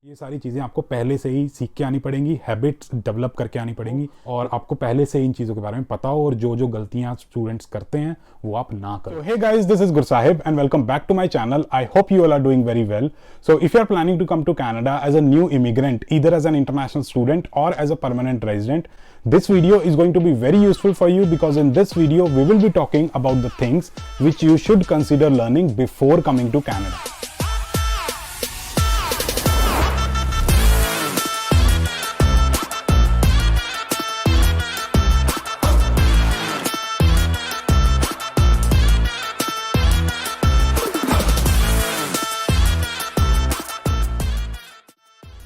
ये सारी चीज़ें आपको पहले से ही सीख के आनी पड़ेंगी, हैबिट्स डेवलप करके आनी पड़ेंगी और आपको पहले से इन चीज़ों के बारे में पता हो और जो जो गलतियां स्टूडेंट्स करते हैं वो आप ना करो। Hey guys, this is Gursahib and welcome back to my channel. I hope you all are doing very well. So if you are planning to come to Canada as a new immigrant, either as an international student or as a permanent resident, this video is going to be very useful for you because in this video we will be talking about the things which you should consider learning before coming to Canada.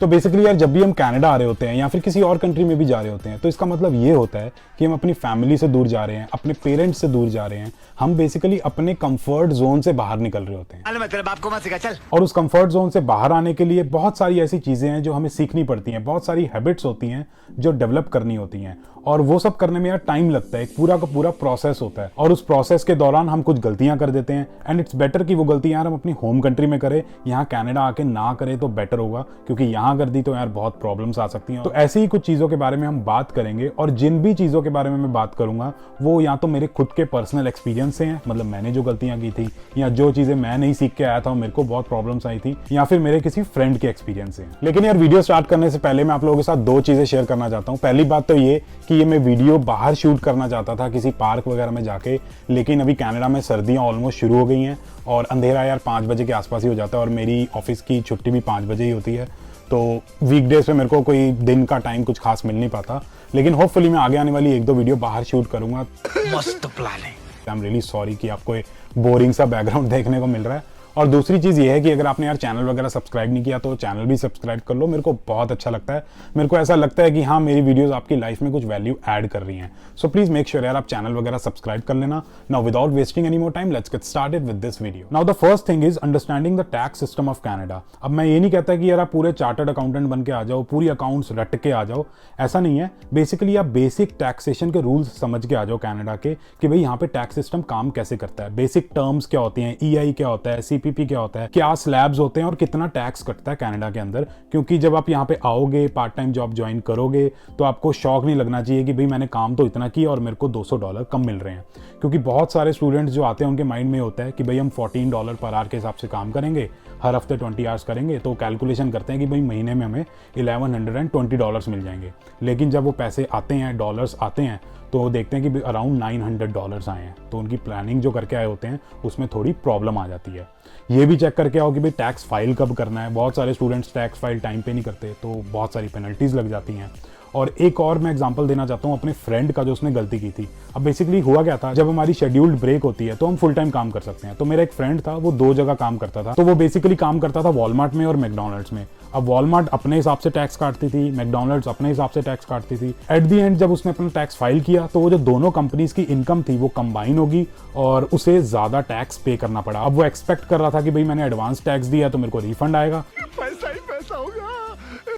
तो basically यार, जब भी हम Canada आ रहे होते हैं या फिर किसी और कंट्री में भी जा रहे होते हैं तो इसका मतलब ये होता है कि हम अपनी फैमिली से दूर जा रहे हैं, अपने पेरेंट्स से दूर जा रहे हैं। हम बेसिकली अपने कंफर्ट जोन से बाहर निकल रहे होते हैं। चल। और उस कंफर्ट जोन से बाहर आने के लिए बहुत सारी ऐसी चीजें हैं जो हमें सीखनी पड़ती हैं, बहुत सारी हैबिट्स होती हैं जो डेवलप करनी होती हैं और वो सब करने में यार टाइम लगता है। एक पूरा का पूरा प्रोसेस होता है और उस प्रोसेस के दौरान हम कुछ गलतियां कर देते हैं एंड इट्स बेटर कि वो गलतियां हम अपनी होम कंट्री में करें, यहाँ कनाडा आके ना करें तो बेटर होगा, क्योंकि यहाँ कर दी तो यार बहुत प्रॉब्लम्स आ सकती हैं। तो ऐसी ही कुछ चीजों के बारे में हम बात करेंगे और जिन भी चीजों के बारे में मैं बात करूंगा वो या तो मेरे खुद के पर्सनल एक्सपीरियंस से हैं, मतलब मैंने जो गलतियां की थी या जो चीजें मैं नहीं सीख के आया था मेरे को बहुत प्रॉब्लम्स आई थी, या फिर मेरे किसी फ्रेंड के एक्सपीरियंस से। लेकिन यार, वीडियो स्टार्ट करने से पहले मैं आप लोगों के साथ दो चीजें शेयर करना चाहता हूँ। पहली बात तो ये कि ये मैं वीडियो बाहर शूट करना चाहता था किसी पार्क वगैरह में जाके, लेकिन अभी कनाडा में सर्दियां ऑलमोस्ट शुरू हो गई हैं और अंधेरा यार 5 बजे के आसपास ही हो जाता है और मेरी ऑफिस की छुट्टी भी 5 बजे ही होती है। तो वीकडेज पे मेरे को कोई दिन का टाइम कुछ खास मिल नहीं पाता, लेकिन होपफुली मैं आगे आने वाली 1-2 वीडियो बाहर शूट करूंगा। मस्त प्लान है। आई एम रियली सॉरी कि आपको बोरिंग सा बैकग्राउंड देखने को मिल रहा है। और दूसरी चीज़ ये है कि अगर आपने यार चैनल वगैरह सब्सक्राइब नहीं किया तो चैनल भी सब्सक्राइब कर लो, मेरे को बहुत अच्छा लगता है। मेरे को ऐसा लगता है कि हाँ, मेरी वीडियोस आपकी लाइफ में कुछ वैल्यू ऐड कर रही हैं। सो प्लीज मेक श्योर यार आप चैनल वगैरह सब्सक्राइब कर लेना। Now without wasting any more time, let's get started with this video. Now the first thing is understanding the tax system of Canada. अब मैं ये नहीं कहता कि यार आप पूरे चार्टर्ड अकाउंटेंट बन के आ जाओ, पूरी अकाउंट्स रट के आ जाओ, ऐसा नहीं है। बेसिकली आप बेसिक टैक्सेशन के रूल्स समझ के आ जाओ कनाडा के कि भाई यहाँ पे टैक्स सिस्टम काम कैसे करता है, बेसिक टर्म्स क्या होती हैं, EI क्या होता है, CPP क्या होता है, क्या स्लैब्स होते हैं और कितना टैक्स कटता है कनाडा के अंदर। क्योंकि जब आप यहाँ पे आओगे, पार्ट टाइम जॉब ज्वाइन करोगे, तो आपको शौक नहीं लगना चाहिए कि भाई मैंने काम तो इतना किया और मेरे को $200 कम मिल रहे हैं। क्योंकि बहुत सारे स्टूडेंट्स जो आते हैं उनके माइंड में होता है कि भाई हम $14 पर आवर के हिसाब से काम करेंगे, हर हफ्ते 20 आवर्स करेंगे, तो कैलकुलेशन करते हैं कि भाई महीने में हमें $1120 मिल जाएंगे। लेकिन जब वो पैसे आते हैं, डॉलर्स आते हैं, तो देखते हैं कि अराउंड $900 आए हैं। तो उनकी प्लानिंग जो करके आए होते हैं उसमें थोड़ी प्रॉब्लम आ जाती है। ये भी चेक करके आओ कि भाई टैक्स फाइल कब करना है। बहुत सारे स्टूडेंट्स टैक्स फाइल टाइम पे नहीं करते तो बहुत सारी पेनल्टीज लग जाती हैं। और एक और मैं एग्जांपल देना चाहता हूँ अपने फ्रेंड का जो उसने गलती की थी। अब बेसिकली हुआ क्या था, जब हमारी शेड्यूल्ड ब्रेक होती है तो हम फुल टाइम काम कर सकते हैं। तो मेरा एक फ्रेंड था, वो 2 जगह काम करता था। तो वो बेसिकली काम करता था वॉलमार्ट में और मैकडॉनल्ड्स में। अब वॉलमार्ट अपने हिसाब से टैक्स काटती थी, मैकडॉनल्ड्स अपने हिसाब से टैक्स काटती थी। एट दी एंड जब उसने अपना टैक्स फाइल किया तो वो जो दोनों कंपनीज की इनकम थी वो कंबाइन होगी और उसे ज्यादा टैक्स पे करना पड़ा। अब वो एक्सपेक्ट कर रहा था कि भाई मैंने एडवांस टैक्स दिया तो मेरे को रिफंड आएगा, पैसा ही पैसा होगा।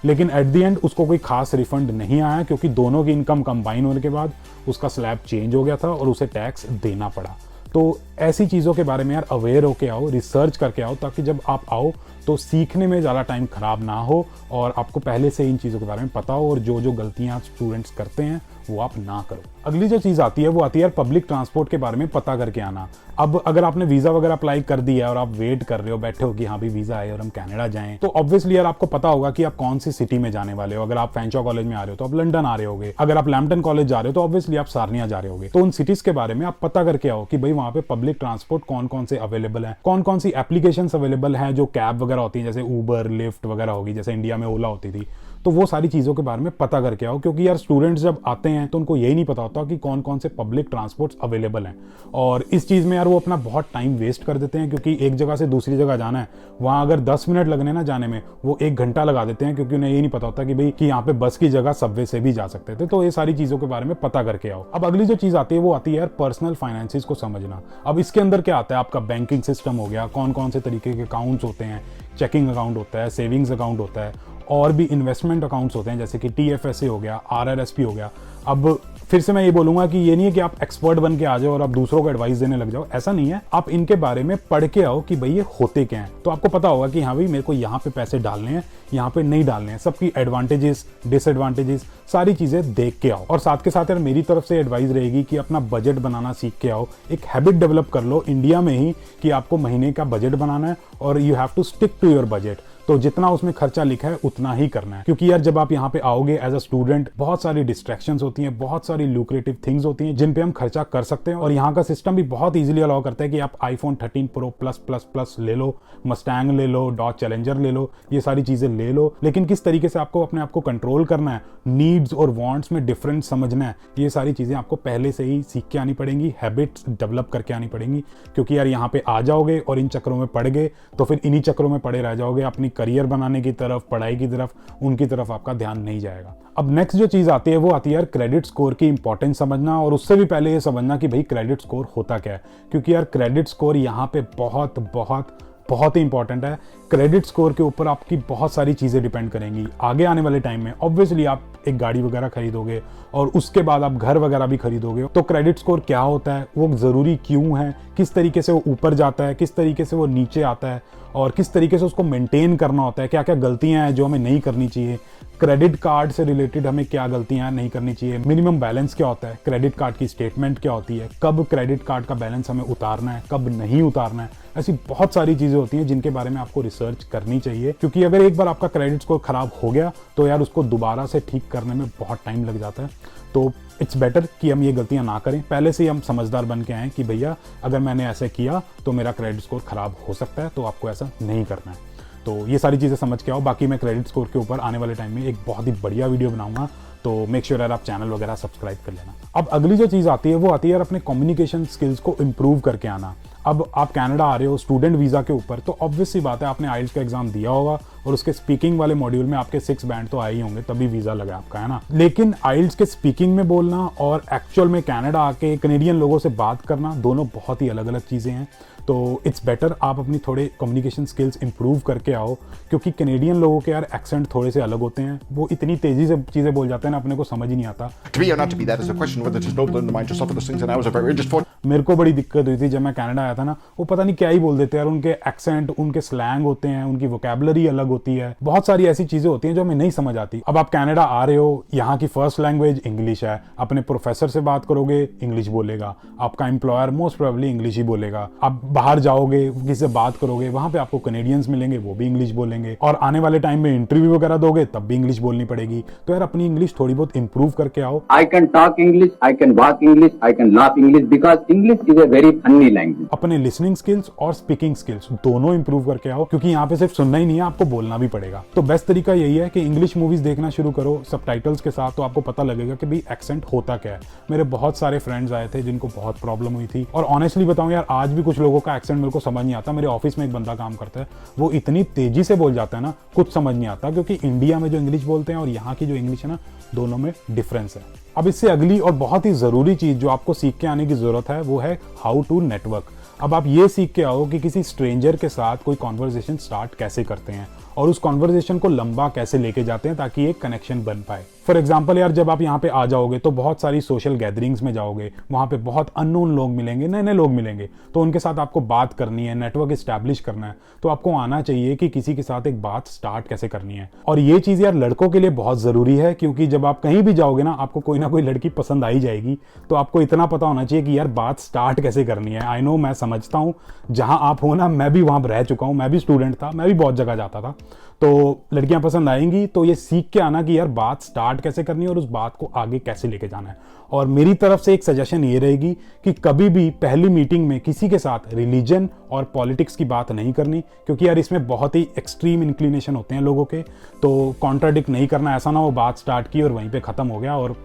लेकिन एट दी एंड उसको कोई खास रिफंड नहीं आया, क्योंकि दोनों की इनकम कंबाइन होने के बाद उसका स्लैब चेंज हो गया था और उसे टैक्स देना पड़ा। तो ऐसी चीज़ों के बारे में यार अवेयर होके आओ, रिसर्च करके आओ, ताकि जब आप आओ तो सीखने में ज़्यादा टाइम खराब ना हो और आपको पहले से इन चीज़ों के बारे में पता हो और जो जो गलतियाँ स्टूडेंट्स करते हैं वो आप ना करो। अगली जो चीज़ आती है वो आती है यार पब्लिक ट्रांसपोर्ट के बारे में पता करके आना। अब अगर आपने वीज़ा वगैरह अप्लाई कर दिया है और आप वेट कर रहे हो, बैठे हो कि हाँ भी वीज़ा आए और हम कनाडा जाएं, तो ऑब्वियसली यार आपको पता होगा कि आप कौन सी सिटी में जाने वाले हो। अगर आप फेंचो कॉलेज में आ रहे हो तो आप लंदन आ रहे होगे, अगर आप लैम्पटन कॉलेज जा रहे हो तो ऑब्वियसली आप सारनिया जा रहे होगे। तो उन सिटीज के बारे में आप पता करके आओ कि भाई वहाँ पे पब्लिक ट्रांसपोर्ट कौन कौन से अवेलेबल है, कौन कौन सी एप्लीकेशन अवेलेबल है जो कैब वगैरह होती है, जैसे ऊबर, लिफ्ट वगैरह होगी, जैसे इंडिया में ओला होती थी। तो वो सारी चीज़ों के बारे में पता करके आओ, क्योंकि यार स्टूडेंट्स जब आते हैं तो उनको यही नहीं पता होता कि कौन कौन से पब्लिक ट्रांसपोर्ट्स अवेलेबल हैं। और इस चीज़ में यार वो अपना बहुत टाइम वेस्ट कर देते हैं, क्योंकि एक जगह से दूसरी जगह जाना है, वहाँ अगर 10 मिनट लगने ना जाने में, वो 1 घंटा लगा देते हैं, क्योंकि उन्हें ये नहीं पता होता कि भाई कि यहाँ पे बस की जगह सबवे से भी जा सकते थे। तो ये सारी चीज़ों के बारे में पता करके आओ। अब अगली जो चीज़ आती है वो आती है यार पर्सनल फाइनेंसिस को समझना। अब इसके अंदर क्या आता है, आपका बैंकिंग सिस्टम हो गया, कौन कौन से तरीके के अकाउंट्स होते हैं, चेकिंग अकाउंट होता है, सेविंग्स अकाउंट होता है, और भी इन्वेस्टमेंट अकाउंट्स होते हैं जैसे कि TFSA हो गया, RRSP हो गया। अब फिर से मैं ये बोलूंगा कि ये नहीं है कि आप एक्सपर्ट बन के आ जाओ और आप दूसरों को एडवाइस देने लग जाओ, ऐसा नहीं है। आप इनके बारे में पढ़ के आओ कि भाई ये होते क्या हैं, तो आपको पता होगा कि हाँ भाई मेरे को यहाँ पे पैसे डालने हैं, यहाँ पे नहीं डालने हैं, सबकी एडवांटेजेस डिसएडवांटेजेस सारी चीजें देख के आओ। और साथ के साथ यार मेरी तरफ से एडवाइस रहेगी कि अपना बजट बनाना सीख के आओ, एक हैबिट डेवलप कर लो इंडिया में ही कि आपको महीने का बजट बनाना है और you have to stick to your budget. तो जितना उसमें खर्चा लिखा है उतना ही करना है, क्योंकि यार जब आप यहाँ पे आओगे एज अ स्टूडेंट बहुत सारी डिस्ट्रैक्शंस होती हैं, बहुत सारी लुक्रेटिव थिंग्स होती हैं जिन पे हम खर्चा कर सकते हैं। और यहाँ का सिस्टम भी बहुत इजीली अलाउ करता है कि आप iPhone 13 Pro प्लस ले लो, मस्टैंग ले लो, डॉज चैलेंजर ले लो, ये सारी चीजें ले लो। लेकिन किस तरीके से आपको अपने आप को कंट्रोल करना है, नीड्स और वांट्स में डिफरेंस समझना है, ये सारी चीजें आपको पहले से ही सीख के आनी पड़ेंगी, हैबिट्स डेवलप करके आनी पड़ेंगी। क्योंकि यार यहाँ पे आ जाओगे और इन चक्करों में पड़ गए तो फिर इन्हीं चक्करों में पड़े रह जाओगे, अपनी करियर बनाने की तरफ, पढ़ाई की तरफ, उनकी तरफ आपका ध्यान नहीं जाएगा। अब नेक्स्ट जो चीज आती है वो आती है यार क्रेडिट स्कोर की इंपॉर्टेंस समझना, और उससे भी पहले ये समझना कि भाई क्रेडिट स्कोर होता क्या है। क्योंकि यार क्रेडिट स्कोर यहाँ पे बहुत बहुत बहुत ही इंपॉर्टेंट है। क्रेडिट स्कोर के ऊपर आपकी बहुत सारी चीज़ें डिपेंड करेंगी आगे आने वाले टाइम में। ऑब्वियसली आप एक गाड़ी वगैरह खरीदोगे और उसके बाद आप घर वगैरह भी खरीदोगे, तो क्रेडिट स्कोर क्या होता है, वो ज़रूरी क्यों है, किस तरीके से वो ऊपर जाता है, किस तरीके से वो नीचे आता है, और किस तरीके से उसको मेंटेन करना होता है, क्या क्या गलतियां हैं जो हमें नहीं करनी चाहिए, क्रेडिट कार्ड से रिलेटेड हमें क्या गलतियां नहीं करनी चाहिए, मिनिमम बैलेंस क्या होता है, क्रेडिट कार्ड की स्टेटमेंट क्या होती है, कब क्रेडिट कार्ड का बैलेंस हमें उतारना है, कब नहीं उतारना है। ऐसी बहुत सारी चीजें होती हैं जिनके बारे में आपको रिसर्च करनी चाहिए, क्योंकि अगर एक बार आपका क्रेडिट स्कोर खराब हो गया तो यार उसको दोबारा से ठीक करने में बहुत टाइम लग जाता है। तो इट्स बेटर कि हम ये गलतियां ना करें, पहले से ही हम समझदार बन के आए कि भैया अगर मैंने ऐसे किया तो मेरा क्रेडिट स्कोर खराब हो सकता है, तो आपको ऐसा नहीं करना है। तो ये सारी चीज़ें समझ के आओ। बाकी मैं क्रेडिट स्कोर के ऊपर आने वाले टाइम में एक बहुत ही बढ़िया वीडियो बनाऊंगा, तो मेक श्योर यार आप चैनल वगैरह सब्सक्राइब कर लेना। अब अगली जो चीज़ आती है वो आती है यार अपने कम्युनिकेशन स्किल्स को इम्प्रूव करके आना। अब आप कनाडा आ रहे हो स्टूडेंट वीज़ा के ऊपर, तो ऑब्वियस सी बात है आपने आइल्स का एग्जाम दिया होगा और उसके स्पीकिंग वाले मॉड्यूल में आपके 6 बैंड तो आए ही होंगे, तभी वीज़ा लगा आपका, है ना। लेकिन आइल्स के स्पीकिंग में बोलना और एक्चुअल में कनाडा आके कनेडियन लोगों से बात करना, दोनों बहुत ही अलग अलग चीज़ें हैं। तो इट्स बेटर आप अपनी थोड़े कम्युनिकेशन स्किल्स इंप्रूव करके आओ, क्योंकि कनेडियन लोगों के यार एक्सेंट थोड़े से अलग होते हैं, वो इतनी तेज़ी से चीज़ें बोल जाते हैं ना, अपने को समझ ही नहीं आता। To be or not to be, that is a question whether to noble in the mind, just suffer the things, and I was a very just for. मेरे को बड़ी दिक्कत हुई थी जब मैं कनाडा आया था ना, वो पता नहीं क्या ही बोल देते हैं यार, उनके एक्सेंट, उनके स्लैंग होते हैं, उनकी वोकैबुलरी अलग होती है, बहुत सारी ऐसी चीजें होती हैं जो हमें नहीं समझ आती। अब आप कनाडा आ रहे हो, यहाँ की फर्स्ट लैंग्वेज इंग्लिश है, अपने प्रोफेसर से बात करोगे इंग्लिश बोलेगा, आपका एम्प्लॉयर मोस्ट प्रोबेबली इंग्लिश ही बोलेगा। आप बाहर जाओगे किसी से बात करोगे, वहां पे आपको कनेडियंस मिलेंगे, वो भी इंग्लिश बोलेंगे, और आने वाले टाइम में इंटरव्यू वगैरह दोगे तब भी इंग्लिश बोलनी पड़ेगी। तो यार अपनी इंग्लिश थोड़ी बहुत इंप्रूव करके आओ। I can talk English, I can walk English, I can laugh English because English is a very funny language. अपने लिसनिंग स्किल्स और स्पीकिंग स्किल्स दोनों इंप्रूव करके आओ, क्योंकि यहाँ पे सिर्फ सुनना ही नहीं है, आपको बोलना भी पड़ेगा। तो बेस्ट तरीका यही है कि इंग्लिश मूवीज देखना शुरू करो सबटाइटल्स के साथ, तो आपको पता लगेगा कि भाई एक्सेंट होता क्या है। मेरे बहुत सारे फ्रेंड्स आए थे जिनको बहुत प्रॉब्लम हुई थी, और ऑनेस्टली बताऊं यार आज भी कुछ लोगों का एक्सेंट मेरे को समझ नहीं आता। मेरे ऑफिस में एक बंदा काम करता है, वो इतनी तेजी से बोल जाता है ना, कुछ समझ नहीं आता, क्योंकि इंडिया में जो इंग्लिश बोलते हैं और यहाँ की जो इंग्लिश है ना, दोनों में डिफरेंस है। अब इससे अगली और बहुत ही जरूरी चीज जो आपको सीख के आने की जरूरत है वो है हाउ टू नेटवर्क। अब आप ये सीख के आओ कि किसी स्ट्रेंजर के साथ कोई कॉन्वर्सेशन स्टार्ट कैसे करते हैं और उस कॉन्वर्सेशन को लंबा कैसे लेके जाते हैं ताकि एक कनेक्शन बन पाए। फॉर एग्जाम्पल यार जब आप यहाँ पे आ जाओगे तो बहुत सारी सोशल गैदरिंग्स में जाओगे, वहाँ पे बहुत अननोन लोग मिलेंगे, नए नए लोग मिलेंगे, तो उनके साथ आपको बात करनी है, नेटवर्क इस्टेब्लिश करना है, तो आपको आना चाहिए कि किसी के साथ एक बात स्टार्ट कैसे करनी है। और ये चीज़ यार लड़कों के लिए बहुत ज़रूरी है, क्योंकि जब आप कहीं भी जाओगे ना आपको कोई ना कोई लड़की पसंद आई जाएगी, तो आपको इतना पता होना चाहिए कि यार बात स्टार्ट कैसे करनी है। आई नो, मैं समझता हूँ, जहाँ आप हो ना मैं भी वहाँ रह चुका हूँ, मैं भी स्टूडेंट था, मैं भी बहुत जगह जाता था, तो लड़कियां पसंद आएंगी, तो ये सीख के आना कि यार बात स्टार्ट कैसे करनी है और उस बात को आगे कैसे लेके जाना है। और मेरी तरफ से एक सजेशन ये रहेगी कि कभी भी पहली मीटिंग में किसी के साथ रिलीजन और पॉलिटिक्स की बात नहीं करनी, क्योंकि यार इसमें बहुत ही एक्सट्रीम इंक्लिनेशन होते हैं लोगों के, तो कॉन्ट्राडिक्ट नहीं करना, ऐसा ना वो बात स्टार्ट की और वहीं पे खत्म हो गया और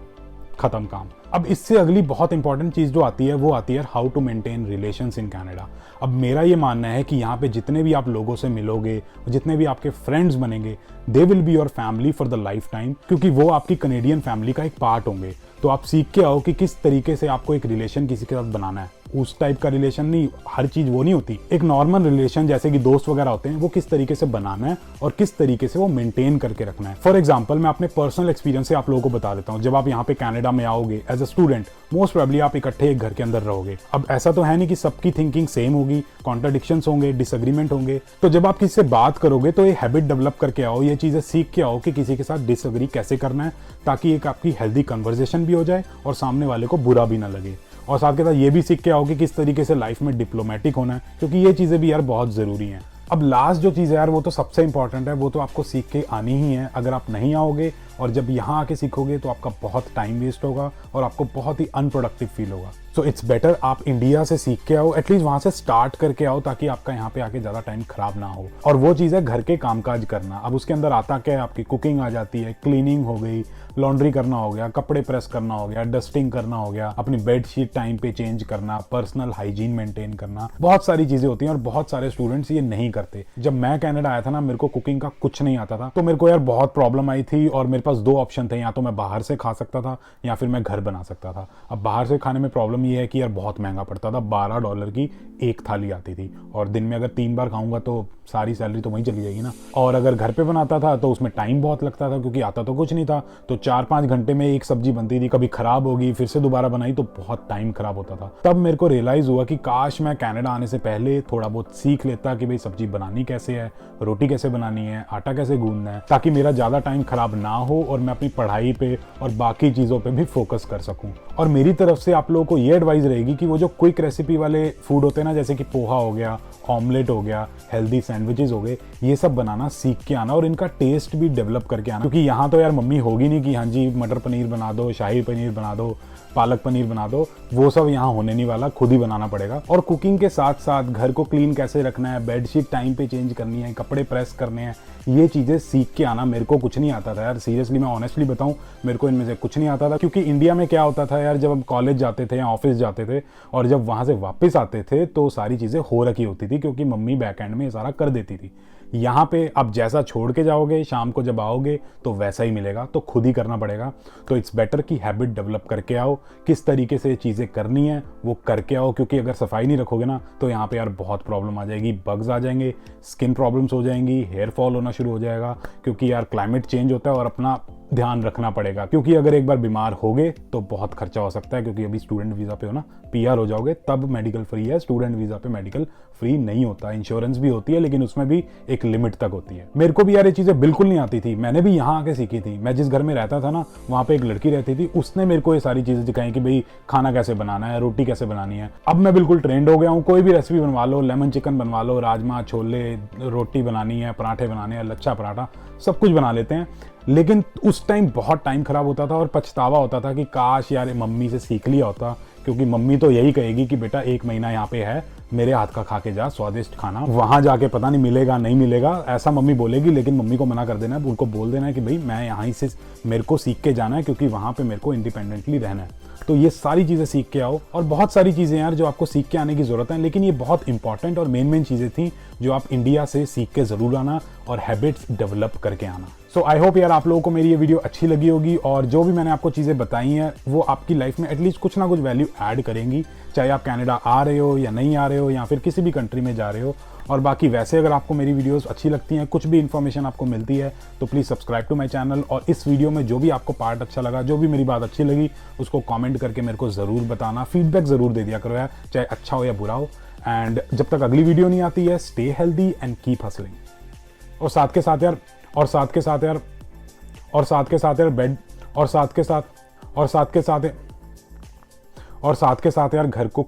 खत्म काम। अब इससे अगली बहुत इंपॉर्टेंट चीज़ जो आती है वो आती है how to maintain relations in Canada. अब मेरा ये मानना है कि यहाँ पे जितने भी आप लोगों से मिलोगे, जितने भी आपके फ्रेंड्स बनेंगे, they will be your family for the life time, क्योंकि वो आपकी कनेडियन फैमिली का एक पार्ट होंगे। तो आप सीख के आओ कि किस तरीके से आपको एक रिलेशन किसी के साथ बनाना है। उस टाइप का रिलेशन नहीं, हर चीज वो नहीं होती। एक नॉर्मल रिलेशन जैसे कि दोस्त वगैरह होते हैं, वो किस तरीके से बनाना है और किस तरीके से वो मेंटेन करके रखना है। फॉर एग्जांपल मैं अपने पर्सनल एक्सपीरियंस से आप लोगों को बता देता हूँ। जब आप यहाँ पे कनाडा में आओगे as a student, most probably आप इकट्ठे एक घर के अंदर रहोगे। अब ऐसा तो है नहीं कि सबकी थिंकिंग सेम होगी, कॉन्ट्राडिक्शंस होंगे, डिसएग्रीमेंट होंगे। तो जब आप किसी से बात करोगे तो ये हैबिट डेवलप करके आओ, ये चीजें सीख के आओ कि किसी के साथ डिसएग्री कैसे करना है, ताकि एक आपकी हेल्दी कन्वर्सेशन भी हो जाए और सामने वाले को बुरा भी ना लगे। और साथ के साथ ये भी सीख के आओ कि किस तरीके से लाइफ में डिप्लोमेटिक होना है, क्योंकि ये चीजें भी यार बहुत जरूरी हैं। अब लास्ट जो चीज़ है यार, वो तो सबसे इंपॉर्टेंट है, वो तो आपको सीख के आनी ही है। अगर आप नहीं आओगे और जब यहाँ आके सीखोगे तो आपका बहुत टाइम वेस्ट होगा और आपको बहुत ही अनप्रोडक्टिव फील होगा। सो इट्स बेटर आप इंडिया से सीख के आओ, एटलीस्ट वहाँ से स्टार्ट करके आओ, ताकि आपका यहाँ पे आके ज़्यादा टाइम खराब ना हो। और वो चीज़ है घर के कामकाज करना। अब उसके अंदर आता क्या है, आपकी कुकिंग आ जाती है, क्लीनिंग हो गई, लॉन्ड्री करना हो गया, कपड़े प्रेस करना हो गया, डस्टिंग करना हो गया, अपनी बेडशीट टाइम पे चेंज करना, पर्सनल हाइजीन मेंटेन करना, बहुत सारी चीज़ें होती हैं और बहुत सारे स्टूडेंट्स ये नहीं करते। जब मैं कनाडा आया था ना, मेरे को कुकिंग का कुछ नहीं आता था, तो मेरे को यार बहुत प्रॉब्लम आई थी और मेरे पास दो ऑप्शन थे, या तो मैं बाहर से खा सकता था या फिर मैं घर बना सकता था। अब बाहर से खाने में प्रॉब्लम ये है कि यार बहुत महंगा पड़ता था, $12 की एक थाली आती थी और दिन में अगर 3 बार खाऊंगा तो सारी सैलरी तो वहीं चली जाएगी ना। और अगर घर पे बनाता था तो उसमें टाइम बहुत लगता था, क्योंकि आता तो कुछ नहीं था, तो 4-5 घंटे में एक सब्जी बनती थी, कभी खराब होगी फिर से दोबारा बनाई तो बहुत टाइम खराब होता था। तब मेरे को रियलाइज हुआ कि काश मैं कनाडा आने से पहले थोड़ा बहुत सीख लेता कि भाई सब्जी बनानी कैसे है, रोटी कैसे बनानी है, आटा कैसे गूंदना है, ताकि मेरा ज़्यादा टाइम खराब ना हो और मैं अपनी पढ़ाई पे और बाकी चीज़ों पे भी फोकस कर सकूं। और मेरी तरफ से आप लोगों को ये एडवाइस रहेगी कि वो जो क्विक रेसिपी वाले फूड होते हैं ना, जैसे कि पोहा हो गया, ऑमलेट हो गया, हेल्दी सैंडविचेस हो गए, ये सब बनाना सीख के आना और इनका टेस्ट भी डेवलप करके आना। क्योंकि यहाँ तो यार मम्मी होगी नहीं कि हाँ जी मटर पनीर बना दो, शाही पनीर बना दो, पालक पनीर बना दो, वो सब यहाँ होने नहीं वाला, खुद ही बनाना पड़ेगा। और कुकिंग के साथ साथ घर को क्लीन कैसे रखना है, बेडशीट टाइम पे चेंज करनी है, कपड़े प्रेस करने हैं, ये चीज़ें सीख के आना। मेरे को कुछ नहीं आता था यार, सीरियसली मैं ऑनेस्टली बताऊं, मेरे को इनमें से कुछ नहीं आता था। क्योंकि इंडिया में क्या होता था यार, जब हम कॉलेज जाते थे या ऑफिस जाते थे और जब वहाँ से वापस आते थे तो सारी चीज़ें हो रखी होती थी, क्योंकि मम्मी बैक एंड में ये सारा कर देती थी। यहाँ पे आप जैसा छोड़ के जाओगे, शाम को जब आओगे तो वैसा ही मिलेगा, तो खुद ही करना पड़ेगा। तो इट्स बेटर कि हैबिट डेवलप करके आओ, किस तरीके से चीज़ें करनी है वो करके आओ। क्योंकि अगर सफाई नहीं रखोगे ना तो यहाँ पे यार बहुत प्रॉब्लम आ जाएगी, बग्स आ जाएंगे, स्किन प्रॉब्लम्स हो जाएंगी, हेयर फॉल होना शुरू हो जाएगा, क्योंकि यार क्लाइमेट चेंज होता है और अपना ध्यान रखना पड़ेगा। क्योंकि अगर एक बार बीमार हो गए तो बहुत खर्चा हो सकता है, क्योंकि अभी स्टूडेंट वीज़ा पे हो ना, PR हो जाओगे तब मेडिकल फ्री है, स्टूडेंट वीज़ा पे मेडिकल फ्री नहीं होता। इंश्योरेंस भी होती है लेकिन उसमें भी एक लिमिट तक होती है। मेरे को भी यार ये चीज़ें बिल्कुल नहीं आती थी, मैंने भी यहाँ आके सीखी थी। मैं जिस घर में रहता था ना, वहाँ पे एक लड़की रहती थी, उसने मेरे को ये सारी चीज़ें सिखाई कि भाई खाना कैसे बनाना है, रोटी कैसे बनानी है। अब मैं बिल्कुल ट्रेंड हो गया हूँ, कोई भी रेसिपी बनवा लो, लेमन चिकन बनवा लो, राजमा छोले, रोटी बनानी है, पराठे बनाने हैं, लच्छा पराठा, सब कुछ बना लेते हैं। लेकिन उस टाइम बहुत टाइम खराब होता था और पछतावा होता था कि काश यार मम्मी से सीख लिया होता, क्योंकि मम्मी तो यही कहेगी कि बेटा 1 महीना यहाँ पे है, मेरे हाथ का खा के जा, स्वादिष्ट खाना, वहां जाके पता नहीं मिलेगा नहीं मिलेगा, ऐसा मम्मी बोलेगी। लेकिन मम्मी को मना कर देना है, उनको बोल देना है कि भाई मैं यहाँ से मेरे को सीख के जाना है, क्योंकि वहां पे मेरे को इंडिपेंडेंटली रहना है। तो ये सारी चीज़ें सीख के आओ। और बहुत सारी चीज़ें यार जो आपको सीख के आने की ज़रूरत है, लेकिन ये बहुत इंपॉर्टेंट और मेन चीज़ें थी जो आप इंडिया से सीख के ज़रूर आना और हैबिट्स डेवलप करके आना। सो आई होप यार आप लोगों को मेरी ये वीडियो अच्छी लगी होगी और जो भी मैंने आपको चीज़ें बताई हैं वो आपकी लाइफ में एटलीस्ट कुछ ना कुछ वैल्यू ऐड करेंगी, चाहे आप कनाडा आ रहे हो या नहीं आ रहे हो या फिर किसी भी कंट्री में जा रहे हो। और बाकी वैसे अगर आपको मेरी वीडियोस अच्छी लगती हैं, कुछ भी इन्फॉर्मेशन आपको मिलती है, तो please subscribe to my channel. और इस वीडियो में जो भी आपको पार्ट अच्छा लगा, जो भी मेरी बात अच्छी लगी, उसको कमेंट करके मेरे को ज़रूर बताना, फीडबैक ज़रूर दे दिया करो यार, चाहे अच्छा हो या बुरा हो। एंड जब तक अगली वीडियो नहीं आती है, stay healthy and keep hustling. और साथ के साथ यार घर को